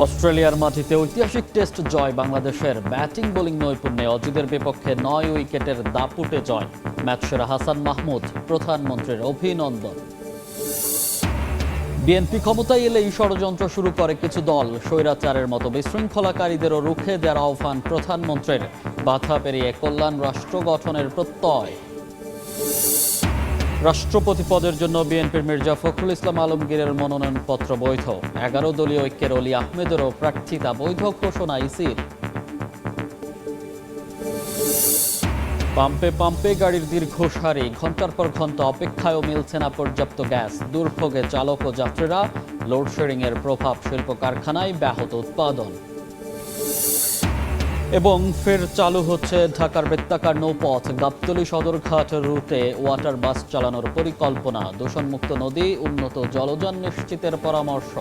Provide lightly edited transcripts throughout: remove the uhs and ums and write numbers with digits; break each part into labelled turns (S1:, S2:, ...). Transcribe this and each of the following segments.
S1: অস্ট্রেলিয়ার মাটিতে ঐতিহাসিক টেস্ট জয় বাংলাদেশের। ব্যাটিং বোলিং নৈপুণ্যে অজিদের বিপক্ষে 9 উইকেটের দাপুটে জয়। ম্যাচ সেরা হাসান মাহমুদ, প্রধানমন্ত্রীর অভিনন্দন। বিএনপি ক্ষমতায় এলেই ষড়যন্ত্র শুরু করে কিছু দল। স্বৈরাচারের মতো বিশৃঙ্খলাকারীদেরও রুখে দেওয়ার আহ্বান প্রধানমন্ত্রীর। বাধা পেরিয়ে কল্যাণ রাষ্ট্র গঠনের প্রত্যয়। রাষ্ট্রপতি পদের জন্য বিএনপির মির্জা ফখরুল ইসলাম আলমগীরের মনোনয়নপত্র বৈধ। 11 দলীয় ঐক্যের অলি আহমেদেরও প্রার্থিতা বৈধ ঘোষণা ইসির। পাম্পে পাম্পে গাড়ির দীর্ঘ সারি, ঘন্টার পর ঘন্টা অপেক্ষায়ও মিলছে না পর্যাপ্ত গ্যাস। দুর্ভোগে চালক ও যাত্রীরা। লোডশেডিং এর প্রভাব শিল্প কারখানায় ব্যাহত উৎপাদন। এবং ফের চালু হচ্ছে ঢাকার বৃত্তাকার নৌপথ। গাবতলী সদরঘাট রুটে ওয়াটার বাস চালানোর পরিকল্পনা। দূষণমুক্ত নদী, উন্নত জলযান নিশ্চিতের পরামর্শ।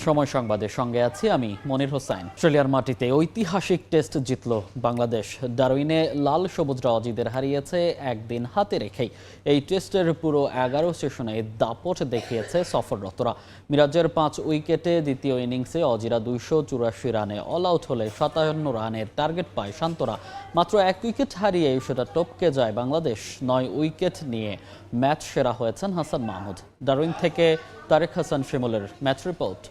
S1: সময় সংবাদের সঙ্গে আছি আমি মনির হোসেন। অস্ট্রেলিয়ার মাটিতে ঐতিহাসিক টেস্ট জিতল বাংলাদেশ। ডারউইনে লাল সবুজরা অজিদের হারিয়েছে একদিন হাতে রেখেই। এই টেস্টের পুরো 11 সেশনে দাপট দেখিয়েছে সফররতরা। মিরাজের 5 উইকেটে দ্বিতীয় ইনিংসে অজিরা 284 রানে অল আউট হলে 57 রানের টার্গেট পায় শান্তরা। মাত্র 1 উইকেট হারিয়ে সেটা টপকে যায় বাংলাদেশ। 9 উইকেট নিয়ে ম্যাচ সেরা হয়েছেন হাসান মাহমুদ। ডারউইন থেকে তারেক হাসান শিমুলের ম্যাচ রিপোর্ট।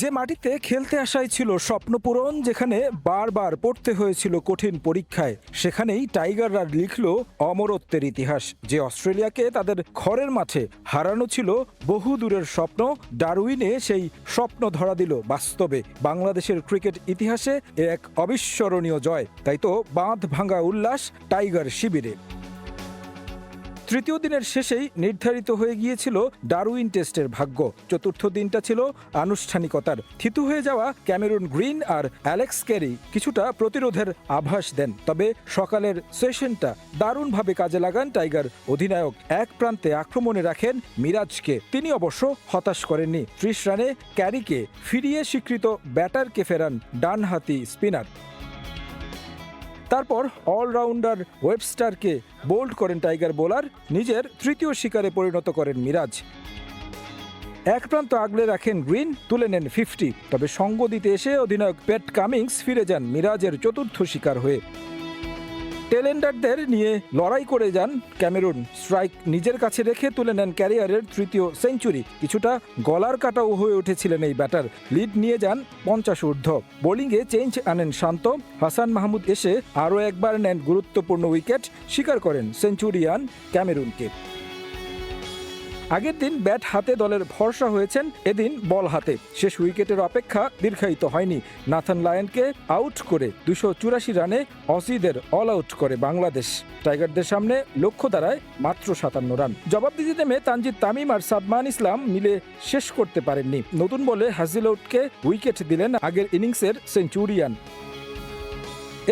S2: যে মাটিতে খেলতে আসাই ছিল স্বপ্নপূরণ, যেখানে বারবার পড়তে হয়েছিল কঠিন পরীক্ষায়, সেখানেই টাইগাররা লিখল অমরত্বের ইতিহাস। যে অস্ট্রেলিয়াকে তাদের ঘরের মাঠে হারানো ছিল বহু দূরের স্বপ্ন, ডারউইনে সেই স্বপ্ন ধরা দিল বাস্তবে। বাংলাদেশের ক্রিকেট ইতিহাসে এ এক অবিস্মরণীয় জয়। তাই তো বাঁধ ভাঙা উল্লাস টাইগার শিবিরে। তৃতীয় দিনের শেষেই নির্ধারিত হয়ে গিয়েছিল ডারউইন টেস্টের ভাগ্য। চতুর্থ দিনটা ছিল আনুষ্ঠানিকতার। থিতু হয়ে যাওয়া ক্যামেরুন গ্রিন আর অ্যালেক্স ক্যারি কিছুটা প্রতিরোধের আভাস দেন। তবে সকালের সেশনটা দারুণভাবে কাজে লাগান টাইগার অধিনায়ক। এক প্রান্তে আক্রমণে রাখেন মিরাজকে। তিনি অবশ্য হতাশ করেননি। 30 রানে ক্যারিকে ফিরিয়ে স্বীকৃত ব্যাটারকে ফেরান ডানহাতি স্পিনার। তারপর অলরাউন্ডার ওয়েবস্টারকে বোল্ড করেন টাইগার বোলার। নিজের তৃতীয় শিকারে পরিণত করেন মিরাজ। এক প্রান্ত আগলে রাখেন গ্রিন, তুলে নেন 50। তবে সঙ্গ দিতে এসে অধিনায়ক প্যাট কামিংস ফিরে যান মিরাজের চতুর্থ শিকার হয়ে। টেলেন্ডারদের নিয়ে লড়াই করে যান ক্যামেরুন। স্ট্রাইক নিজের কাছে রেখে তুলে নেন ক্যারিয়ারের তৃতীয় সেঞ্চুরি। কিছুটা গলার কাটাও হয়ে উঠেছিলেন এই ব্যাটার। লিড নিয়ে যান 50 ঊর্ধ্ব। বোলিংয়ে চেঞ্জ আনেন শান্ত। হাসান মাহমুদ এসে আরও একবার নেন গুরুত্বপূর্ণ উইকেট, স্বীকার করেন সেঞ্চুরিয়ান ক্যামেরুনকে। আগের দিন ব্যাট হাতে দলের ভরসা হয়েছেন, এদিন বল হাতে। শেষ উইকেটের অপেক্ষা দীর্ঘায়িত হয়নি। নাথান লায়নকে আউট করে 284 রানে অসিদের অল আউট করে বাংলাদেশ। টাইগারদের সামনে লক্ষ্য দাঁড়ায় মাত্র 57 রান। জবাব দিতে নেমে তানজিদ তামিম আর সাদমান ইসলাম মিলে শেষ করতে পারেননি। নতুন বলে হাজিলউডকে উইকেট দিলেন আগের ইনিংসের সেঞ্চুরিয়ান।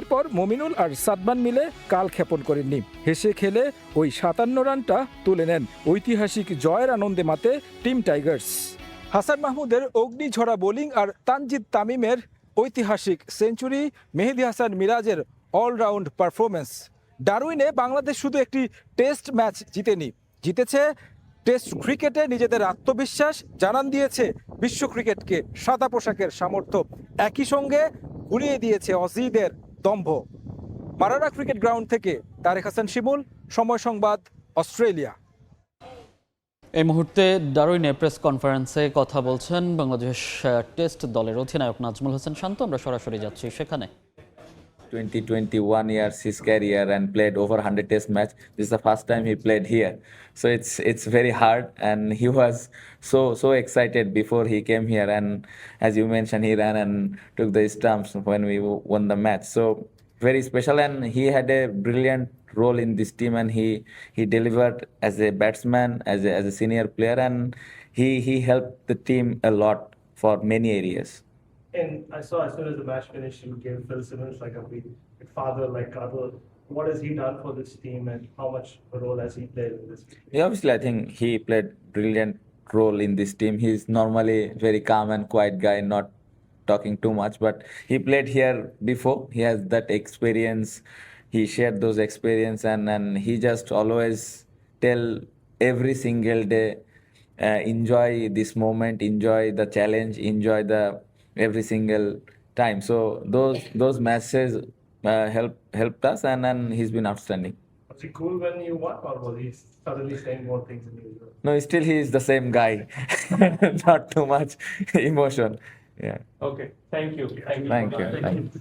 S2: এরপর মমিনুল আর সাদমান মিলে কাল ক্ষেপণ করেননি। হেসে খেলে ওই 57 রানটা তুলে নেন। ঐতিহাসিক জয়ের আনন্দে মাতে টিম টাইগার্স। হাসান মাহমুদের অগ্নিঝরা বোলিং আর তানজিদ তামিমের ঐতিহাসিক সেঞ্চুরি, মেহেদী হাসান মিরাজের অলরাউন্ড পারফরমেন্স। ডারউইনে বাংলাদেশ শুধু একটি টেস্ট ম্যাচ জিতেনি, জিতেছে টেস্ট ক্রিকেটে নিজেদের আত্মবিশ্বাস, জানান দিয়েছে বিশ্ব ক্রিকেটকে সাদা পোশাকের সামর্থ্য। একই সঙ্গে উড়িয়ে দিয়েছে অজিদের দম্ভ। মারারা ক্রিকেট গ্রাউন্ড থেকে তারেক হাসান শিমুল, সময় সংবাদ, অস্ট্রেলিয়া।
S1: এই মুহূর্তে ডারউইনে প্রেস কনফারেন্সে কথা বলছেন বাংলাদেশ টেস্ট দলের অধিনায়ক নাজমুল হোসেন শান্ত। আমরা সরাসরি যাচ্ছি সেখানে।
S3: 21 years his career and played over 100 test match. This is the first time he played here, so it's very hard, and he was so excited before he came here, and as you mentioned, he ran and took the stumps when we won the match. So very special, and he had a brilliant role in this team, and he delivered as a batsman, as a senior player, and he helped the team a lot for many areas.
S4: And I saw as soon as the match finished, you gave Phil Simmons like a big father, like other. What has he done for this team, and how much a role has he played in this?
S3: Yeah, obviously, I think he played brilliant role in this team. He's normally very calm and quiet guy, not talking too much, but he played here before. He has that experience. He shared those experience, and he just always tell every single day, enjoy this moment, enjoy the challenge, enjoy the every single time. So those messages helped us, and then he's been outstanding.
S4: Was he cool when you won, or was he suddenly saying more things in his own?
S3: No, still he is the same guy. Not too much emotion. Yeah.
S4: Okay, thank you. Thank you.
S3: Thank you. Thank you.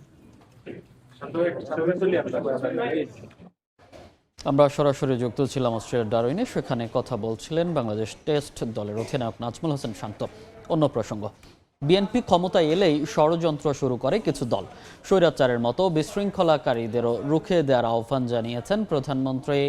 S1: আমরা সরাসরি যুক্ত ছিলাম অস্ট্রেলিয়ার ডারউইনে, সেখানে কথা বলছিলেন Bangladesh test দলের অধিনায়ক নাজমুল হোসেন শান্ত। অন্য প্রসঙ্গ, বিএনপি ক্ষমতায় এলেই ষড়যন্ত্র শুরু করে কিছু দল। স্বৈরাচারের মতো বিশৃঙ্খলাকারীদেরও রুখে দেওয়ার আহ্বান জানিয়েছেন প্রধানমন্ত্রী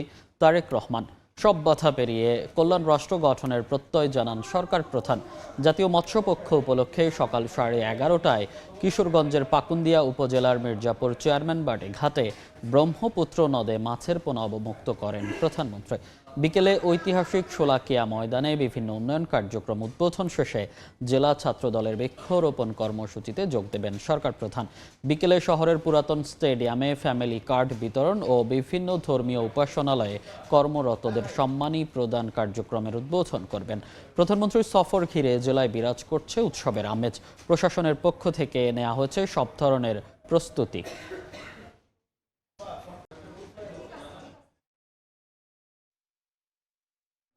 S1: তারেক রহমান। সব বাধা পেরিয়ে কল্যাণ রাষ্ট্র গঠনের প্রত্যয় জানান সরকার প্রধান। জাতীয় মৎস্যপক্ষ উপলক্ষে সকাল 11:30টায় কিশোরগঞ্জের পাকুন্দিয়া উপজেলার মির্জাপুর চেয়ারম্যান বাড়ি ঘাটে ব্রহ্মপুত্র নদে মাছের পোনা অবমুক্ত করেন প্রধানমন্ত্রী। বিকেলে ঐতিহাসিক শোলাকিয়া ময়দানে বিভিন্ন উন্নয়ন কার্যক্রম উদ্বোধন শেষে জেলা ছাত্র দলের বৃক্ষরোপণ কর্মসূচিতে যোগ দেবেন সরকার প্রধান। বিকেলে শহরের পুরাতন স্টেডিয়ামে ফ্যামিলি কার্ড বিতরণ ও বিভিন্ন ধর্মীয় উপাসনালয়ে কর্মরতদের সম্মানী প্রদান কার্যক্রমের উদ্বোধন করবেন। প্রধানমন্ত্রীর সফর ঘিরে জেলায় বিরাজ করছে উৎসবের আমেজ। প্রশাসনের পক্ষ থেকে নেওয়া হয়েছে সব ধরনের প্রস্তুতি।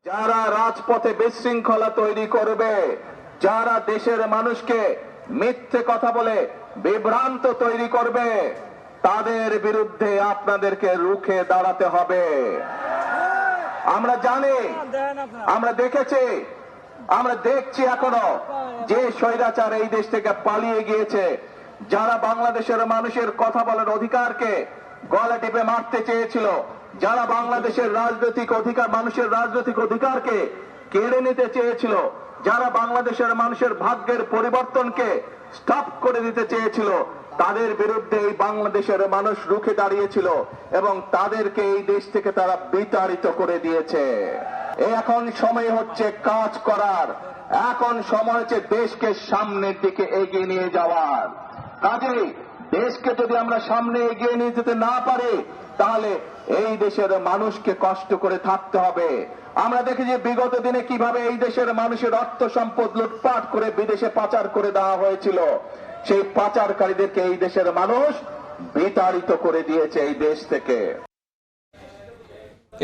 S5: যারা রাজপথে বিশৃঙ্খলা তৈরি করবে, যারা দেশের মানুষকে মিথ্যে কথা বলে বিভ্রান্ত তৈরি করবে, তাদের বিরুদ্ধে আপনাদেরকে রুখে দাঁড়াতে হবে। আমরা জানি, আমরা দেখেছি, আমরা দেখছি এখনো যে স্বৈরাচার এই দেশ থেকে পালিয়ে গিয়েছে, যারা বাংলাদেশের মানুষের কথা বলার অধিকারকে গলা টিপে মারতে চেয়েছিল, যারা বাংলাদেশের রাজনৈতিক অধিকার, মানুষের রাজনৈতিক অধিকারকে কেড়ে নিতে চেয়েছিল, যারা বাংলাদেশের মানুষের ভাগ্যের পরিবর্তনকে স্টপ করে দিতে চেয়েছিল, তাদের বিরুদ্ধে এই বাংলাদেশের মানুষ রুখে দাঁড়িয়েছিল এবং তাদেরকে এই দেশ থেকে তারা বিতাড়িত করে দিয়েছে। এখন সময় হচ্ছে কাজ করার, এখন সময় হচ্ছে দেশকে সামনের দিকে এগিয়ে নিয়ে যাওয়ার। কাজেই দেশকে যদি আমরা সামনে এগিয়ে নিয়ে যেতে না পারি, তাহলে এই দেশের মানুষকে কষ্ট করে থাকতে হবে। আমরা দেখি যে বিগত দিনে কিভাবে এই দেশের মানুষের অর্থ সম্পদ লুটপাট করে বিদেশে পাচার করে দেওয়া হয়েছিল। সেই পাচারকারীদেরকে এই দেশের মানুষ বিতাড়িত করে দিয়েছে এই দেশ থেকে।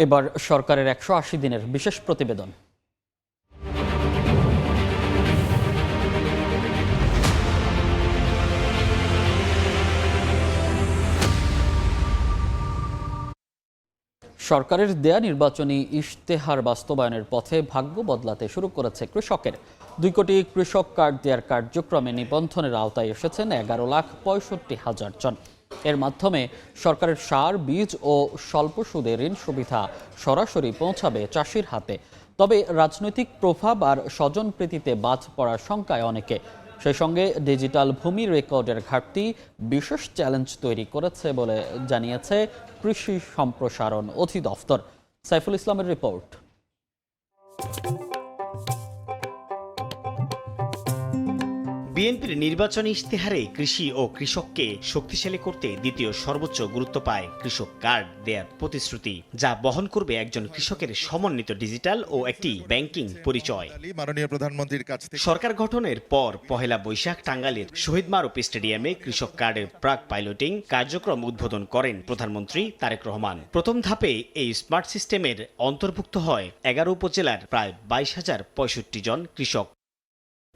S1: এবার সরকারের 180 দিনের বিশেষ প্রতিবেদন। সরকারের দেয়া নির্বাচনী ইশতেহার বাস্তবায়নের পথে ভাগ্য বদলাতে শুরু করেছে কৃষকের। 2 কোটি কৃষক কার্ড দেওয়ার কার্যক্রমে নিবন্ধনের আওতায় এসেছেন 11,65,000 জন। এর মাধ্যমে সরকারের সার, বীজ ও স্বল্প সুদে ঋণ সুবিধা সরাসরি পৌঁছাবে চাষির হাতে। তবে রাজনৈতিক প্রভাব আর স্বজনপ্রীতিতে বাদ পড়ার শঙ্কায় অনেকে। সেই সঙ্গে ডিজিটাল ভূমি রেকর্ডের ঘাটতি বিশেষ চ্যালেঞ্জ তৈরি করেছে বলে জানিয়েছে কৃষি সম্প্রসারণ অধিদপ্তর। সাইফুল ইসলামের রিপোর্ট।
S6: বিএনপির নির্বাচনী ইশতেহারে কৃষি ও কৃষককে শক্তিশালী করতে দ্বিতীয় সর্বোচ্চ গুরুত্ব পায় কৃষক কার্ড দেয়ার প্রতিশ্রুতি, যা বহন করবে একজন কৃষকের সমন্বিত ডিজিটাল ও একটি ব্যাংকিং পরিচয়।
S7: মাননীয় প্রধানমন্ত্রীর কাছ থেকে
S6: সরকার গঠনের পর পহেলা বৈশাখ টাঙ্গাইলের শহীদ মারুফ স্টেডিয়ামে কৃষক কার্ডের প্রাক পাইলটিং কার্যক্রম উদ্বোধন করেন প্রধানমন্ত্রী তারেক রহমান। প্রথম ধাপে এই স্মার্ট সিস্টেমের অন্তর্ভুক্ত হয় 11 উপজেলার প্রায় 22,065 জন কৃষক।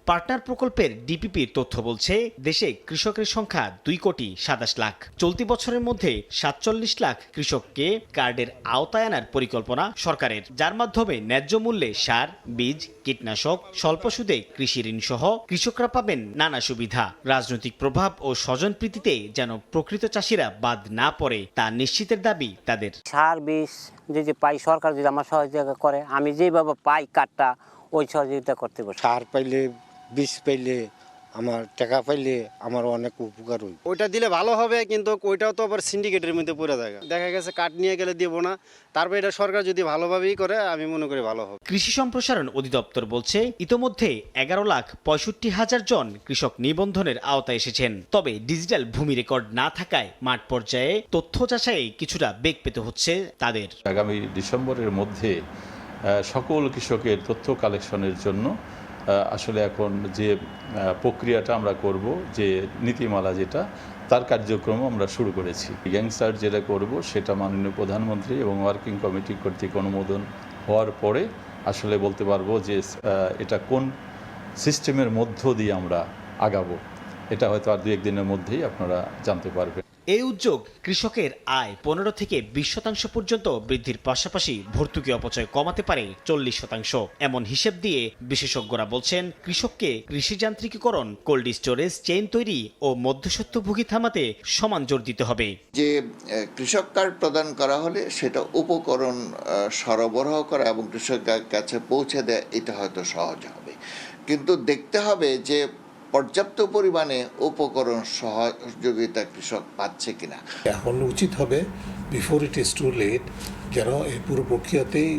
S6: পার্টনার প্রকল্পের ডিপিপির তথ্য বলছে, দেশে কৃষকের সংখ্যা 2,27 লাখ। চলতি বছরের মধ্যে 47 লাখ কৃষককে কার্ডের আওতায় আনার পরিকল্পনা সরকারের, যার মাধ্যমে ন্যায্য মূল্যে সার, বীজ, কীটনাশক, স্বল্প সুদে কৃষি ঋণ সহ কৃষকরা পাবেন নানা সুবিধা। রাজনৈতিক প্রভাব ও স্বজনপ্রীতিতে যেন প্রকৃত চাষিরা বাদ না পড়ে, তা নিশ্চিতের দাবি তাদের।
S8: সার, বীজ যদি পাই, সরকার যদি আমার সহযোগিতা করে, আমি যেভাবে পাই কার্ডটা ওই সহযোগিতা করতে পারি।
S9: সার পাইলে, বীজ পাইলে আমার টাকা পাইলে আমার অনেক উপকার হইব।
S10: ওইটা দিলে ভালো হবে, কিন্তু ওইটাও তো আবার সিন্ডিকেটের মধ্যে পড়ে থাকে। দেখা গেছে কাঠ নিয়ে গেলে দিব না, তারপর এটা সরকার যদি ভালোভাবেই করে আমি মনে করি ভালো হবে।
S6: কৃষি সম্প্রসারণ অধিদপ্তর বলছে ইতোমধ্যে 11,65,000 জন কৃষক নিবন্ধনের আওতায় এসেছেন। তবে ডিজিটাল ভূমি রেকর্ড না থাকায় মাঠ পর্যায়ে তথ্য যাচাইয়ে কিছুটা বেগ পেতে হচ্ছে তাদের।
S11: আগামী ডিসেম্বরের মধ্যে সকল কৃষকের তথ্য কালেকশনের জন্য আসলে এখন যে প্রক্রিয়াটা আমরা করব, যে নীতিমালা যেটা, তার কার্যক্রম আমরা শুরু করেছি। গ্যাংস্টার যেটা করব সেটা মাননীয় প্রধানমন্ত্রী এবং ওয়ার্কিং কমিটি কর্তৃক অনুমোদন হওয়ার পরে আসলে বলতে পারবো যে এটা কোন সিস্টেমের মধ্য দিয়ে আমরা আগাবো। এটা হয়তো আর 2-1 দিনের মধ্যেই আপনারা জানতে পারবেন।
S6: এই উদ্যোগ কৃষকের আয় 15 থেকে 20% পর্যন্ত বৃদ্ধির পাশাপাশি ভর্তুকি অপচয় কমাতে পারে 40%। এমন হিসেব দিয়ে বিশেষজ্ঞরা বলছেন কৃষককে কৃষি যান্ত্রিকীকরণ, কোল্ড স্টোরেজ চেইন তৈরি ও মধ্যস্বত্বভোগী থামাতে সমান জোর দিতে হবে।
S12: যে কৃষক কার্ড প্রদান করা হলে সেটা উপকরণ সরবরাহ করা এবং কৃষকের কাছে পৌঁছে দেয়, এটা হয়তো সহজ হবে, কিন্তু দেখতে হবে যে পর্যাপ্ত পরিমাণে উপকরণ সহযোগিতা কৃষক পাচ্ছে কিনা।
S13: এখন উচিত হবে before it is too late, যেন এই পুরো প্রক্রিয়াতেই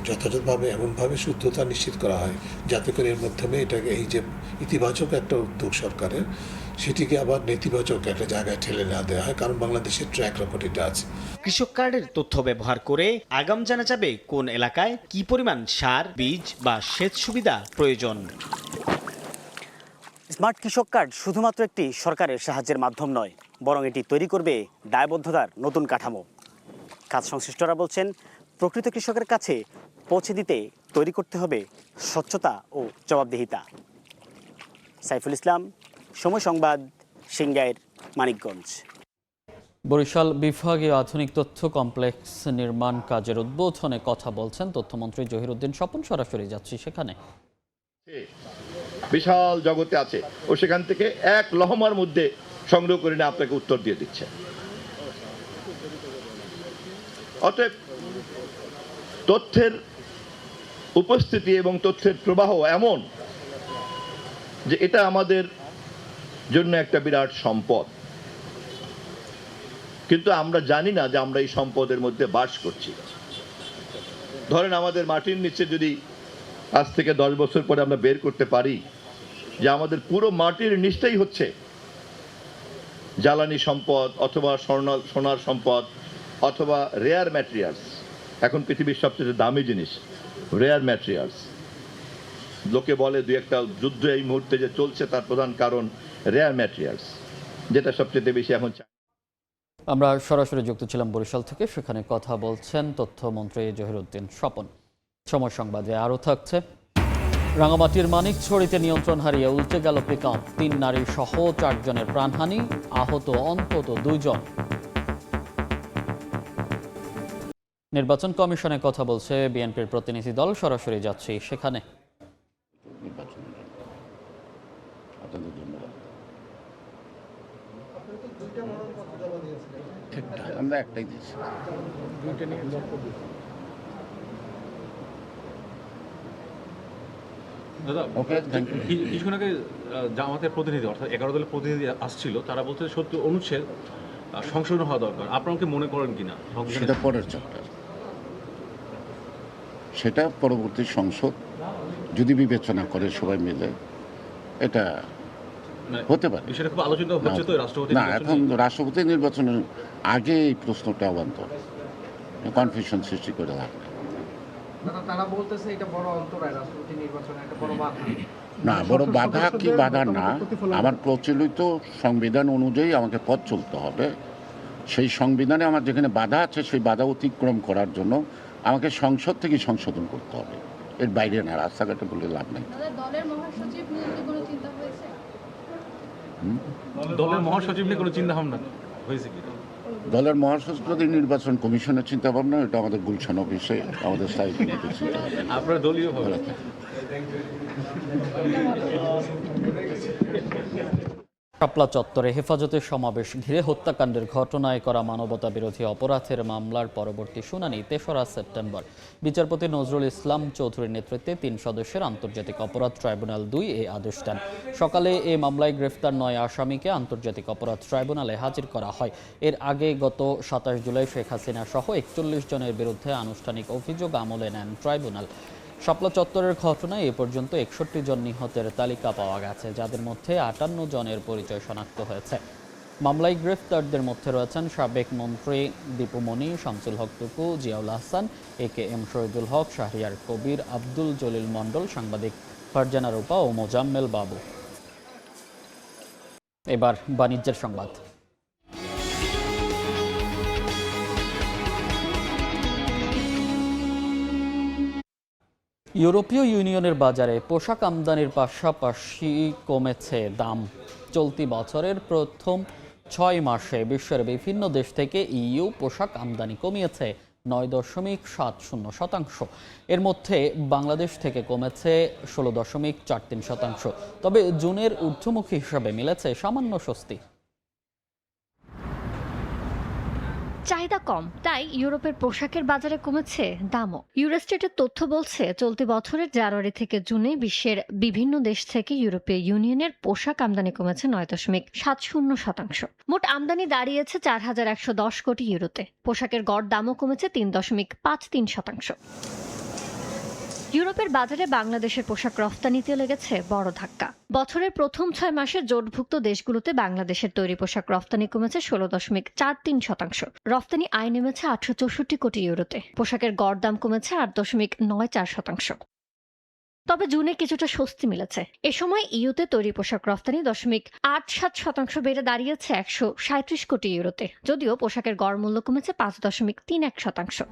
S13: যথাযথভাবে এমনভাবে শুদ্ধতা নিশ্চিত করা হয় যাতে করে এর মাধ্যমে এটাকে এই যে ইতিবাচক একটা উদ্যোগ সরকারের, সেটিকে আবার নেতিবাচক একটা জায়গায় ঠেলে না দেওয়া হয়, কারণ বাংলাদেশের ট্র্যাক রেকর্ড এটা আছে।
S6: কৃষক কার্ডের তথ্য ব্যবহার করে আগাম জানা যাবে কোন এলাকায় কি পরিমাণ সার, বীজ বা সেচ সুবিধা প্রয়োজন।
S14: স্মার্ট কৃষক কার্ড শুধুমাত্র একটি সরকারের সাহায্যের মাধ্যম নয়, বরং এটি তৈরি করবে দায়বদ্ধতার নতুন কাঠামো। কাজ সংশ্লিষ্টরা বলছেন প্রকৃত কৃষকের কাছে পৌঁছে দিতে তৈরি করতে হবে স্বচ্ছতা ও জবাবদিহিতা। সাইফুল ইসলাম, সময় সংবাদ, সিংগাইর, মানিকগঞ্জ।
S1: বরিশাল বিভাগীয় আধুনিক তথ্য কমপ্লেক্স নির্মাণ কাজের উদ্বোধনে কথা বলছেন তথ্যমন্ত্রী জহিরুদ্দিন স্বপন। সরাসরি যাচ্ছি সেখানে।
S15: বিশাল জগতে আছে ও সেখান থেকে এক লহমার মধ্যে সংগ্রহ করে নিয়ে আপনাকে উত্তর দিয়ে দিচ্ছে। অতএব তথ্যের উপস্থিতি এবং তথ্যের প্রবাহ এমন যে এটা আমাদের জন্য একটা বিরাট সম্পদ, কিন্তু আমরা জানি না যে আমরা এই সম্পদের মধ্যে বাস করছি। ধরেন আমাদের মাটির নিচে যদি আজ থেকে 10 বছর পরে আমরা বের করতে পারি যে আমাদের পুরো মাটির নিচটাই হচ্ছে জ্বালানি সম্পদ অথবা সোনার সম্পদ অথবা রেয়ার ম্যাটেরিয়ালস। এখন পৃথিবীর সবচেয়ে দামি জিনিস রেয়ার ম্যাটেরিয়ালস। লোকে বলে 2-1টা যুদ্ধ এই মুহূর্তে যে চলছে তার প্রধান কারণ রেয়ার ম্যাটেরিয়ালস, যেটা সবচেয়ে বেশি এখন।
S1: আমরা সরাসরি যুক্ত ছিলাম বরিশাল থেকে, সেখানে কথা বলছেন তথ্যমন্ত্রী জহিরুদ্দিন স্বপন। সময় সংবাদে আরও থাকছে। রাঙামাটির মানিকছড়িতে নিয়ন্ত্রণ হারিয়ে উল্টে গেল পিকআপ, 3 নারী সহ 4 জনের প্রাণহানি, আহত অন্তত 2 জন। নির্বাচন কমিশনে কথা বলছে বিএনপির প্রতিনিধি দল। সরাসরি যাচ্ছি সেখানে।
S9: আমরা একটাই দিয়েছি।
S16: দাদা, কিছুক্ষণ আগে জামাতের প্রতিনিধি অর্থাৎ 11 দলের প্রতিনিধি আসছিল, তারা বলছে 70 অনুচ্ছেদ সংশোধন হওয়া দরকার। আপনারা কি মনে করেন কিনা?
S9: সেটা পরের চ্যাপ্টার, সেটা পরবর্তী সংসদ যদি বিবেচনা করে সবাই মিলে, এটা হতে পারে।
S16: সেটা খুব আলোচিত হচ্ছে তো রাষ্ট্রপতি
S9: না, এখন রাষ্ট্রপতি নির্বাচনের আগে এই প্রশ্নটা অবান্তর, কনফিউশন সৃষ্টি করে লাভ নেই।
S17: তারা বলতেছে এটা বড় অন্তরায়, রাষ্ট্রপতি নির্বাচনে একটা বড় বাধা।
S9: না, বড় বাধা কি বাধা না, আমার প্রচলিত সংবিধান অনুযায়ী আমাকে পথ চলতে হবে। সেই সংবিধানে আমার যেখানে বাধা আছে সেই বাধা অতিক্রম করার জন্য আমাকে সংসদ থেকে সংশোধন করতে হবে, এর বাইরে না। রাস্তাঘাটে বলে লাভ নেই।
S16: দলের মহাসচিব নিয়ে কোনো চিন্তা ভাবনা হয়েছে কি?
S9: দলের মহাসচিব যদি নির্বাচন কমিশনের চিন্তা ভাবনা, এটা আমাদের গুলশান অফিসে আমাদের স্থায়ী কমিটির চিন্তা ভাবনা।
S16: আপনার দলীয়
S1: শাপলা চত্বরে হেফাজতের সমাবেশ ঘিরে হত্যাকাণ্ডের ঘটনায় করা মানবতা বিরোধী অপরাধের মামলার পরবর্তী শুনানি ৩রা সেপ্টেম্বর। বিচারপতি নজরুল ইসলাম চৌধুরীর নেতৃত্বে ৩ সদস্যের আন্তর্জাতিক অপরাধ ট্রাইব্যুনাল ২ এই আদেশ দেন। সকালে এই মামলায় গ্রেফতার ৯ আসামিকে আন্তর্জাতিক অপরাধ ট্রাইব্যুনালে হাজির করা হয়। এর আগে গত ২৭ জুলাই শেখ হাসিনা সহ ৪১ জনের বিরুদ্ধে আনুষ্ঠানিক অভিযোগ আমলে নেন ট্রাইব্যুনাল। শাপলা চত্বরের ঘটনায় এ পর্যন্ত ৬১ জন নিহতের তালিকা পাওয়া গেছে, যাদের মধ্যে ৫৮ জনের পরিচয় শনাক্ত হয়েছে। মামলায় গ্রেফতারদের মধ্যে রয়েছেন সাবেক মন্ত্রী দীপু মনি, শামসুল হক টুকু, জিয়াউল আহসান, AKM শহীদুল হক, শাহরিয়ার কবির, আব্দুল জলিল মণ্ডল, সাংবাদিক ফারজানা রূপা ও মোজাম্মেল বাবু। এবার বাণিজ্যের সংবাদ। ইউরোপীয় ইউনিয়নের বাজারে পোশাক আমদানির পাশাপাশি কমেছে দাম। চলতি বছরের প্রথম ৬ মাসে বিশ্বের বিভিন্ন দেশ থেকে EU পোশাক আমদানি কমিয়েছে ৯.৭০%। এর মধ্যে বাংলাদেশ থেকে কমেছে ১৬.৪৩%। তবে জুনের ঊর্ধ্বমুখী হিসাবে মিলেছে সামান্য স্বস্তি।
S18: চাহিদা কম, তাই ইউরোপের পোশাকের বাজারে কমেছে দামও। ইউরোস্টেটের তথ্য বলছে, চলতি বছরের জানুয়ারি থেকে জুনে বিশ্বের বিভিন্ন দেশ থেকে ইউরোপীয় ইউনিয়নের পোশাক আমদানি কমেছে ৯.৭০%। মোট আমদানি দাঁড়িয়েছে ৪,১১০ কোটি ইউরোতে। পোশাকের গড় দামও কমেছে ৩.৫৩%। ইউরোপের বাজারে বাংলাদেশের পোশাক রফতানিতে লেগেছে বড় ধাক্কা। বছরের প্রথম ৬ মাসে জোটভুক্ত দেশগুলোতে বাংলাদেশের তৈরি পোশাক রফতানি কমেছে ১৬.৪৩%। রফতানি আয় নেমেছে ৮৬৪ কোটি ইউরোতে। পোশাকের গড় দাম কমেছে ৮.৯৪%। তবে জুনে কিছুটা স্বস্তি মিলেছে। এ সময় ইউতে তৈরি পোশাক রফতানি 0.87% বেড়ে দাঁড়িয়েছে ১৩৭ কোটি ইউরোতে, যদিও পোশাকের গড় মূল্য কমেছে ৫.৩১%।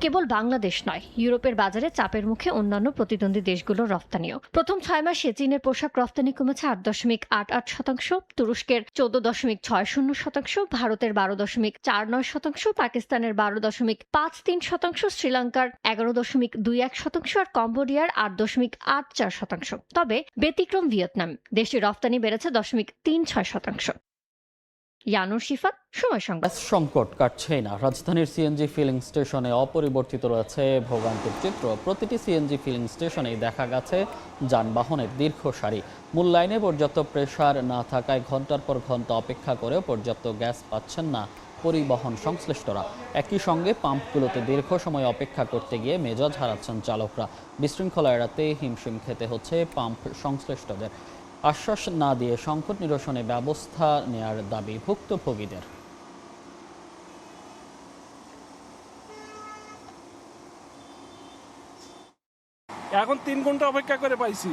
S18: কেবল বাংলাদেশ নয়, ইউরোপের বাজারে চাপের মুখে অন্যান্য প্রতিদ্বন্দ্বী দেশগুলোর রফতানিও। প্রথম ৬ মাসে চীনের পোশাক রফতানি কমেছে ৮.৮৮%, তুরস্কের ১৪.৬০%, ভারতের ১২.৪৯%, পাকিস্তানের ১২.৫৩%, শ্রীলঙ্কার ১১.২১% আর কম্বোডিয়ার ৮.৮৪%। তবে ব্যতিক্রম ভিয়েতনাম, দেশটির রফতানি বেড়েছে 0.36%। ইয়ানুর শিফাত, সময় সংবাদ।
S1: সংকট কাটছেই না। রাজধানীর সিএনজি ফিলিং স্টেশনে অপরিবর্তিত রয়েছে ভোগান্তির চিত্র। প্রতিটি সিএনজি ফিলিং স্টেশনেই দেখা গেছে যানবাহনের দীর্ঘ সারি। মূল লাইনে পর্যাপ্ত প্রেসার না থাকায় ঘন্টার পর ঘন্টা অপেক্ষা করেও পর্যাপ্ত গ্যাস পাচ্ছেন না পরিবহন সংশ্লিষ্টরা। একই সঙ্গে পাম্পগুলোতে দীর্ঘ সময় অপেক্ষা করতে গিয়ে মেজাজ হারাচ্ছেন চালকরা। বিশৃঙ্খলা এড়াতে হিমশিম খেতে হচ্ছে পাম্প সংশ্লিষ্টদের। আশ্বাস না দিয়ে সংকট নিরসনে ব্যবস্থা নেয়ার দাবি ভুক্তভোগীদের।
S19: এখন ৩ ঘন্টা অপেক্ষা করে পাইছি,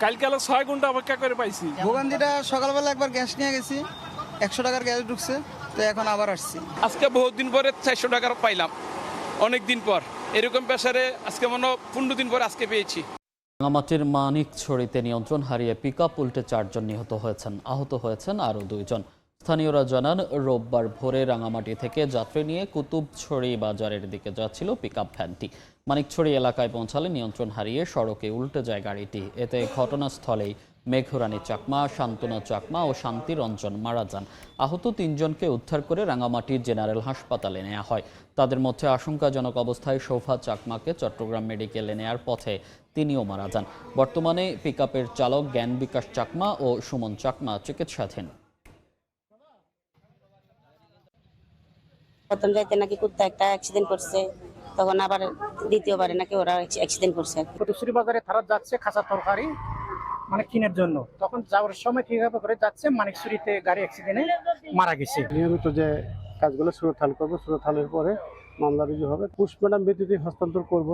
S19: কালকে ৬ ঘন্টা অপেক্ষা করে পাইছি।
S20: ভোগান্তিটা সকালবেলা একবার গ্যাস নিয়ে গেছি, ১০০ টাকার গ্যাস ঢুকছে, তো এখন আবার আসছি।
S19: আজকে বহুত দিন পরে ৪০০ টাকার পাইলাম, অনেক দিন পর। এরকম প্রেসারে আজকে মনে ১৫ দিন পর আজকে পেয়েছি।
S1: রাঙামাটির মানিকছড়িতে নিয়ন্ত্রণ হারিয়ে পিকআপ উল্টে ৪ জন নিহত হয়েছেন, আহত হয়েছেন আরও ২ জন। স্থানীয়রা জানান, রোববার ভোরে রাঙামাটি থেকে যাত্রী নিয়ে কুতুবছড়ি বাজারের দিকে যাচ্ছিল পিকআপ ভ্যানটি। মানিকছড়ি এলাকায় পৌঁছালে নিয়ন্ত্রণ হারিয়ে সড়কে উল্টে যায় গাড়িটি। এতে ঘটনাস্থলেই মেঘরানী চাকমা, শান্তনা চাকমা ও শান্তিরঞ্জন মারা যান। আহত ৩ জনকে উদ্ধার করে রাঙামাটির জেনারেল হাসপাতালে নেওয়া হয়। তাদের মধ্যে আশঙ্কাজনক অবস্থায় শোভা চাকমাকে চট্টগ্রাম মেডিকেলে নেয়ার পথে তিনিও মারা যান। বর্তমানে পিকআপের চালক জ্ঞান বিকাশ চাকমা ও সুমন চাকমা চিকিৎসাধীন।
S21: প্রথম যাইতে নাকি কুত্তা একটা অ্যাক্সিডেন্ট করছে, তখন আবার দ্বিতীয়বারে নাকি ওরা অ্যাক্সিডেন্ট করছে।
S22: কুতুবছড়ি বাজারে তারা যাচ্ছে খাঁচা তরকারি মানে কিনের জন্য, তখন যাওয়ার সময় কিভাবে করে যাচ্ছে, মানিকছড়িতে গাড়ি অ্যাক্সিডেন্টে মারা গেছে।
S23: নিয়মিত যে কাজগুলো সুরতাল করবো, সুরতালের পরে মামলা রুজু হবে, পোস্টমর্টম ব্যতীত হস্তান্তর করব।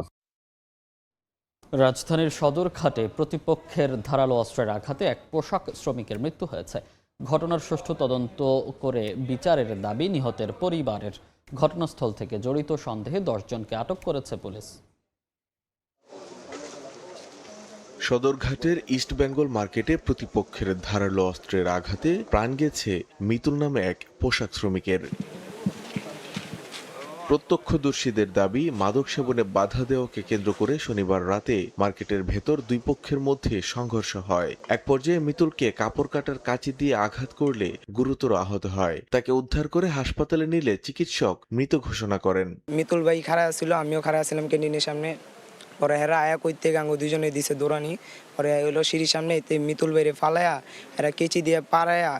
S1: রাজধানীর সদরঘাটে প্রতিপক্ষের ধারালো অস্ত্রের আঘাতে এক পোশাক শ্রমিকের মৃত্যু হয়েছে। ঘটনার সুষ্ঠু তদন্ত করে বিচারের দাবি নিহতের পরিবারের। ঘটনাস্থল থেকে জড়িত সন্দেহে ১০ জনকে আটক করেছে পুলিশ।
S24: সদরঘাটের ইস্ট বেঙ্গল মার্কেটে প্রতিপক্ষের ধারালো অস্ত্রের আঘাতে প্রাণ গেছে মিতুল নামে এক পোশাক শ্রমিকের। প্রত্যক্ষদর্শীদের দাবি, মাদক সেবনে বাধা দেওয়াকে কেন্দ্র করে শনিবার রাতে মার্কেটের ভেতর দুই পক্ষের মধ্যে সংঘর্ষ হয়। এক পর্যায়ে মিতুলকে কাপড় কাটার কাঁচি দিয়ে আঘাত করলে গুরুতর আহত হয়। তাকে উদ্ধার করে হাসপাতালে নিলে চিকিৎসক মৃত ঘোষণা করেন।
S2: মিতুল ভাই খাড়া ছিল, আমিও খাড়া ছিলাম ক্যান্টিনের সামনে। পরে হেরা আয়া কইতে গাঙ্গো দুজনে দিছে দৌড়ানি। পরে হইলো সিঁড়ির সামনে এতে মিতুল ভাইরে ফালায়া এরা কেচি দিয়ে পাড়ায়া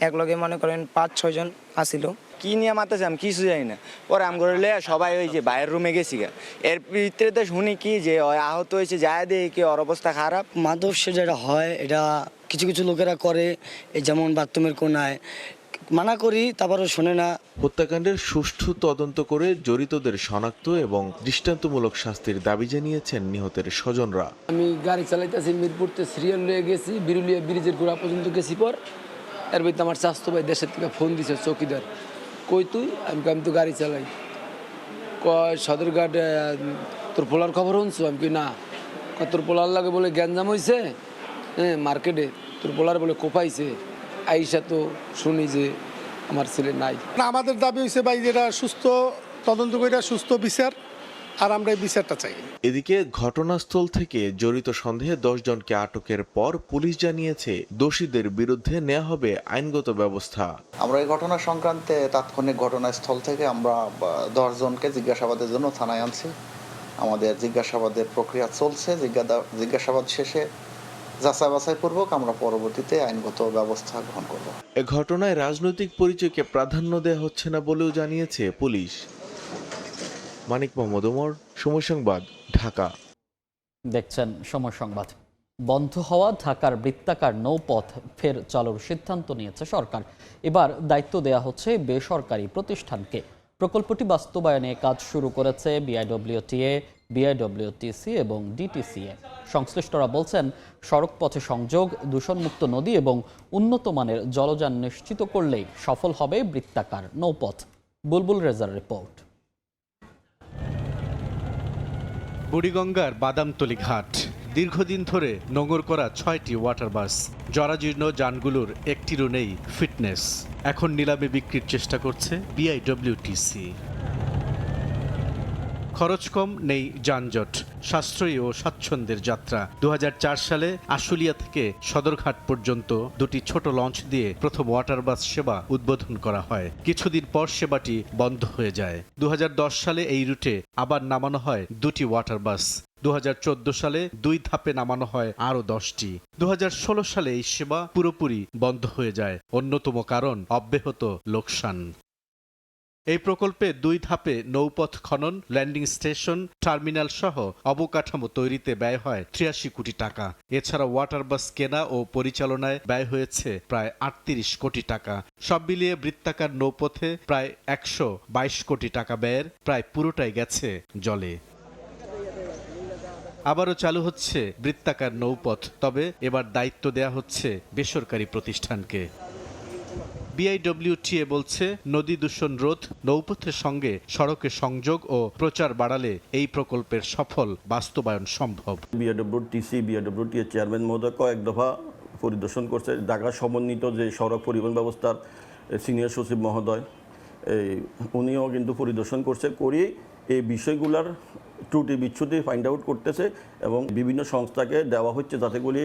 S2: এক লগে মনে করেন 5-6 জন আসিল।
S3: কি নিয়ে মারতেছে আমি কিছু জানি না। পরে আম করলে সবাই ওই যে বাইরের রুমে গেছি গা, এর ভিতরে তো শুনি কি যে আহত হয়েছে, যায় দিয়ে কি ওর অবস্থা খারাপ।
S4: মাদক যেটা হয় এটা কিছু কিছু লোকেরা করে, যেমন বাথরুমের কোনায় মানা করি তারপরও শোনে না।
S24: হত্যাকাণ্ডের সুষ্ঠু তদন্ত করে জড়িতদের শনাক্ত এবং দৃষ্টান্তমূলক শাস্তির দাবি জানিয়েছেন নিহতের স্বজনরা।
S5: আমি গাড়ি চালাইতেছি, মিরপুরতে সিরিয়াল লয়ে গেছি, বিরুলিয়া ব্রিজের গোড়া পর্যন্ত গেছি। পর এর ভিতরে আমার স্বাস্থ্য ভাই দেশের থেকে ফোন দিছে চৌকিদার, কই তুই? আমি তো গাড়ি চালাই। কয় সদরঘাট, তোর পোলার খবর শুনছো? আমি কই না। তোর পোলার লাগে বলে গ্যাঞ্জাম হয়েছে, হ্যাঁ মার্কেটে তোর পোলার বলে কোপাইছে। আইসা তো শুনি যে আমার ছেলে নাই।
S23: আমাদের দাবি হয়েছে ভাই যেটা সুস্থ তদন্ত করে সুস্থ বিচার, আর আমরা এই বিচারটা চাই।
S24: এদিকে ঘটনাস্থল থেকে জড়িত সন্দেহে 10 জনকে আটকের পর পুলিশ জানিয়েছে দোষীদের বিরুদ্ধে নেওয়া হবে আইনগত ব্যবস্থা।
S25: আমরা এই ঘটনা সংক্রান্তে তাৎক্ষণিক ঘটনাস্থল থেকে আমরা 10 জনকে জিজ্ঞাসাবাদের জন্য থানায় আনছি। আমাদের জিজ্ঞাসাবাদের প্রক্রিয়া চলছে। জিজ্ঞাসাবাদ শেষে যাচাই বাছাই পূর্বক আমরা পরবর্তীতে আইনগত ব্যবস্থা গ্রহণ করব।
S24: এ ঘটনায় রাজনৈতিক পরিচয়কে প্রাধান্য দেওয়া হচ্ছে না বলেও জানিয়েছে পুলিশ। মানিক মোহাম্মদ ওমর, সময় সংবাদ, ঢাকা।
S1: দেখছেন সময় সংবাদ। বন্ধ হওয়া ঢাকার বৃত্তাকার নৌপথ ফের চালুর সিদ্ধান্ত নিয়েছে সরকার। এবার দায়িত্ব দেয়া হচ্ছে বেসরকারি প্রতিষ্ঠানকে। প্রকল্পটি বাস্তবায়নে কাজ শুরু করেছে বিআইডব্লিউটিএ, বিআইডব্লিউটিসি এবং ডিটিসিএ। সংশ্লিষ্টরা বলছেন, সড়ক পথে সংযোগ, দূষণমুক্ত নদী এবং উন্নত মানের জলযান নিশ্চিত করলেই সফল হবে বৃত্তাকার নৌপথ। বুলবুল রেজার রিপোর্ট।
S26: বুড়িগঙ্গার বাদামতলী ঘাট, দীর্ঘদিন ধরে নোঙর করা 6টি ওয়াটার বাস, জরাজীর্ণ যানগুলোর একটিরও নেই ফিটনেস। এখন নিলামে বিক্রির চেষ্টা করছে বিআইডব্লিউটিসি। খরচ কম, নেই যানজট, সাশ্রয়ী ও স্বাচ্ছন্দ্যের যাত্রা। 2004 সালে আশুলিয়া থেকে সদরঘাট পর্যন্ত দুটি ছোট লঞ্চ দিয়ে প্রথম ওয়াটার বাস সেবা উদ্বোধন করা হয়। কিছুদিন পর সেবাটি বন্ধ হয়ে যায়। 2010 সালে এই রুটে আবার নামানো হয় দুটি ওয়াটার বাস। 2014 সালে 2 ধাপে নামানো হয় আরও 10টি। 2016 সালে এই সেবা পুরোপুরি বন্ধ হয়ে যায়। অন্যতম কারণ অব্যাহত লোকসান। এই প্রকল্পে 2 ধাপে নৌপথ খনন, ল্যান্ডিং স্টেশন, টার্মিনাল সহ অবকাঠামো তৈরিতে ব্যয় হয় 83 কোটি টাকা। এছাড়া ওয়াটার বাস কেনা ও পরিচালনায় ব্যয় হয়েছে প্রায় 38 কোটি টাকা। সব মিলিয়ে বৃত্তাকার নৌপথে প্রায় 122 কোটি টাকা ব্যয়ের প্রায় পুরোটাই গেছে জলে। আবারও চালু হচ্ছে বৃত্তাকার নৌপথ, তবে এবার দায়িত্ব দেয়া হচ্ছে বেসরকারি প্রতিষ্ঠানকে। বিআইডব্লিউটিএ বলছে, নদী দূষণ রোধ, নৌপথের সঙ্গে সড়কে সংযোগ ও প্রচার বাড়ালে এই প্রকল্পের সফল বাস্তবায়ন সম্ভব।
S27: বিআইডব্লিউটিসি, বিআইডব্লিউটিএ চেয়ারম্যান মহোদয় কয়েক দফা পরিদর্শন করছে। ঢাকা সমন্বিত যে সড়ক পরিবহন ব্যবস্থার সিনিয়র সচিব মহোদয়, উনিও কিন্তু পরিদর্শন করছে, করিয়ে এই বিষয়গুলোর ত্রুটি বিচ্ছুতি ফাইন্ড আউট করতেছে এবং বিভিন্ন সংস্থাকে দেওয়া হচ্ছে যাতে করে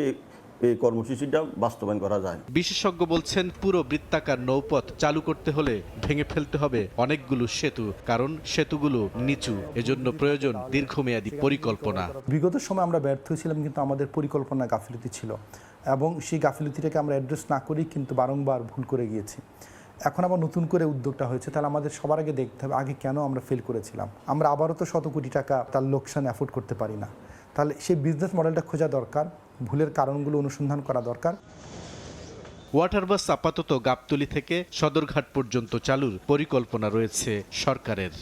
S27: এই কর্মসূচিটা বাস্তবায়ন করা যায়।
S26: বিশেষজ্ঞ বলছেন, পুরো বৃত্তাকার নৌপথ চালু করতে হলে ভেঙে ফেলতে হবে অনেকগুলো সেতু, কারণ সেতুগুলো নিচু। এজন্য প্রয়োজন দীর্ঘমেয়াদী পরিকল্পনা।
S28: বিগত সময় আমরা ব্যর্থ হয়েছিলাম, কিন্তু আমাদের পরিকল্পনা গাফিলতি ছিল এবং সেই গাফিলতিটাকে আমরা অ্যাড্রেস না করেই কিন্তু বারংবার ভুল করে গিয়েছি। এখন আবার নতুন করে উদ্যোগটা হয়েছে, তাহলে আমাদের সবার আগে দেখতে হবে আগে কেন আমরা ফেল করেছিলাম। আমরা আবারও তো শত কোটি টাকা তার লোকসান অ্যাফোর্ড করতে পারি না। তাহলে সেই বিজনেস মডেলটা খোঁজা দরকার, ভুলের কারণগুলো অনুসন্ধান করা দরকার।
S26: ওয়াটার বাস আপাতত গাবতলী থেকে সদরঘাট পর্যন্ত চালুর পরিকল্পনা রয়েছে সরকারের।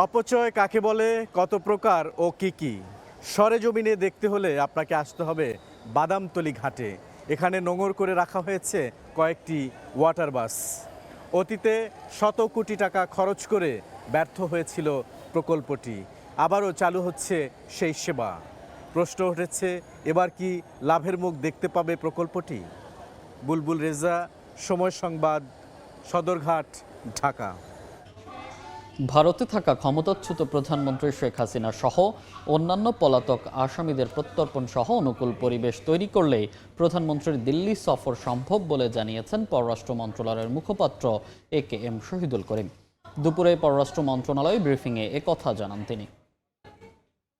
S14: অপচয় কাকে বলে, কত প্রকার ও কি সরেজমিনে দেখতে হলে আপনাকে আসতে হবে বাদামতলী ঘাটে। এখানে নোঙর করে রাখা হয়েছে কয়েকটি ওয়াটার বাস। অতীতে শত কোটি টাকা খরচ করে ব্যর্থ হয়েছিল প্রকল্পটি, আবারও চালু হচ্ছে সেই সেবা। প্রশ্ন উঠেছে, এবার কি লাভের মুখ দেখতে পাবে প্রকল্পটি? বুলবুল রেজা, সময় সংবাদ, সদরঘাট, ঢাকা।
S1: ভারতে থাকা ক্ষমতাচ্যুত প্রধানমন্ত্রী শেখ হাসিনা সহ অন্যান্য পলাতক আসামিদের প্রত্যর্পণ সহ অনুকূল পরিবেশ তৈরি করলেই প্রধানমন্ত্রীর দিল্লি সফর সম্ভব বলে জানিয়েছেন পররাষ্ট্র মন্ত্রণালয়ের মুখপাত্র AKM শহীদুল করিম। দুপুরে পররাষ্ট্র মন্ত্রণালয় ব্রিফিংয়ে একথা জানান তিনি।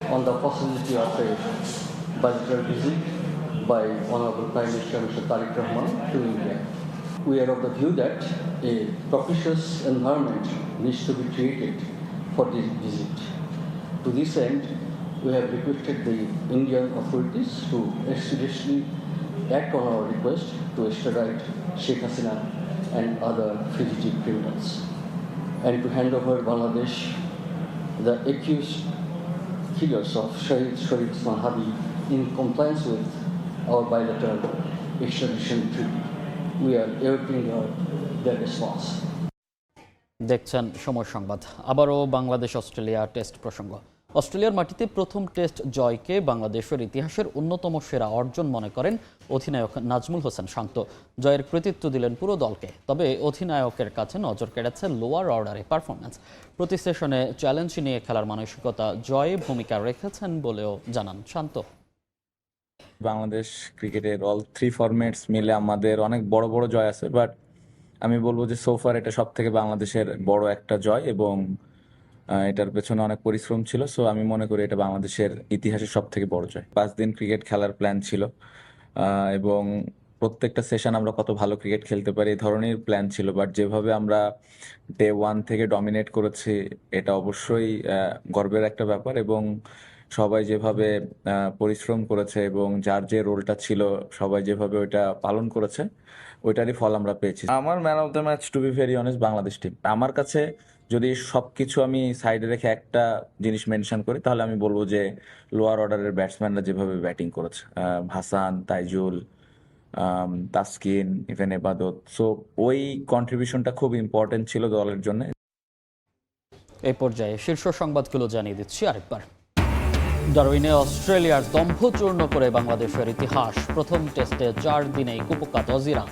S6: On the possibility of a budgetary visit by Honorable Prime Minister Mr. Tariq Rahman to India. We are of the view that a propitious environment needs to be created for this visit. To this end, we have requested the Indian authorities to expeditiously act on our request to extradite Sheikh Hasina and other fugitive criminals, and to hand over Bangladesh the accused killers of Shahid Sharif Usman Hadi in compliance with our bilateral extradition treaty. We are awaiting their response.
S1: দেখছেন সময় সংবাদ। আবারও Bangladesh Australia test প্রসঙ্গ। অস্ট্রেলিয়ার মাটিতে প্রথম test জয়কে বাংলাদেশের ইতিহাসের অন্যতম সেরা অর্জন মনে করেন অধিনায়ক নাজমুল হোসেন শান্ত। জয়ের কৃতিত্ব দিলেন পুরো দলকে। তবে অধিনায়কের কাছে নজর কেড়েছে লোয়ার অর্ডারে পারফরম্যান্স। প্রতি সেশনে চ্যালেঞ্জ নিয়ে খেলার মানসিকতা জয়ে ভূমিকা রেখেছেন বলেও জানান শান্ত।
S7: বাংলাদেশ ক্রিকেটের অল 3 ফরম্যাটস মিলে আমাদের অনেক বড় বড় জয় আছে, বাট আমি বলবো যে সোফার এটা সব থেকে বাংলাদেশের বড় একটা জয় এবং এটার পেছনে অনেক পরিশ্রম ছিল। সো আমি মনে করি এটা বাংলাদেশের ইতিহাসের সব থেকে বড় জয়। 5 দিন ক্রিকেট খেলার প্ল্যান ছিল এবং প্রত্যেকটা সেশন আমরা কত ভালো ক্রিকেট খেলতে পারি এই ধরনের প্ল্যান ছিল, বাট যেভাবে আমরা ডে 1 থেকে ডমিনেট করেছি এটা অবশ্যই গর্বের একটা ব্যাপার এবং সবাই যেভাবে পরিশ্রম করেছে এবং যার যে রোলটা ছিল সবাই যেভাবে ওইটা পালন করেছে ওইটারই ফল আমরা পেয়েছি। আমার man of the match to be very honest Bangladesh team. আমার কাছে যদি সবকিছু আমি সাইডে রেখে একটা জিনিস মেনশন করি তাহলে আমি বলবো যে লোয়ার অর্ডারের ব্যাটসম্যানরা যেভাবে ব্যাটিং করেছে, হাসান, তাইজুল, তাসকিন, ইভেন এবাদত, সো ওই কন্ট্রিবিউশনটা খুব ইম্পর্টেন্ট ছিল দলের জন্য।
S1: এই পর্যায়ে শীর্ষ সংবাদগুলো জানিয়ে দিচ্ছি আরেকবার। ডারউইনে অস্ট্রেলিয়ার দম্ভ চূর্ণ করে বাংলাদেশের ইতিহাস। প্রথম টেস্টে 4 দিনেই কুপকাত অজিরা,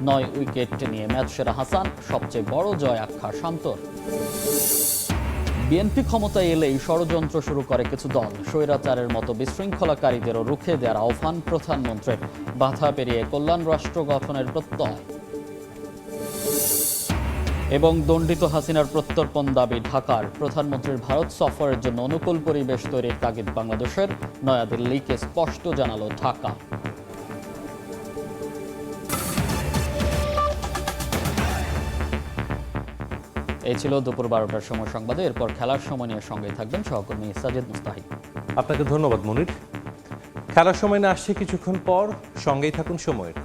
S1: 9 উইকেট নিয়ে ম্যাচ সেরা হাসান। সবচেয়ে বড় জয় আখ্যা শান্তর। বিএনপি ক্ষমতায় এলেই ষড়যন্ত্র শুরু করে কিছু দল। স্বৈরাচারের মতো বিশৃঙ্খলাকারীদেরও রুখে দেওয়ার আহ্বান প্রধানমন্ত্রীর। বাধা পেরিয়ে কল্যাণ রাষ্ট্র গঠনের প্রত্যয় এবং দণ্ডিত হাসিনার প্রত্যর্পণ দাবি ঢাকার। প্রধানমন্ত্রীর ভারত সফরের জন্য অনুকূল পরিবেশ তৈরির তাগিদ বাংলাদেশের। নয়াদিল্লিকে স্পষ্ট জানালো ঢাকা। এই ছিল দুপুর 12টার সময় সংবাদে। এরপর খেলার সময় নিয়ে সঙ্গে থাকবেন সহকর্মী সাজিদ মুস্তাহিদ।
S8: আপনাকে ধন্যবাদ মনির। খেলার সময় না আসছে কিছুক্ষণ পর, সঙ্গেই থাকুন সময়ের।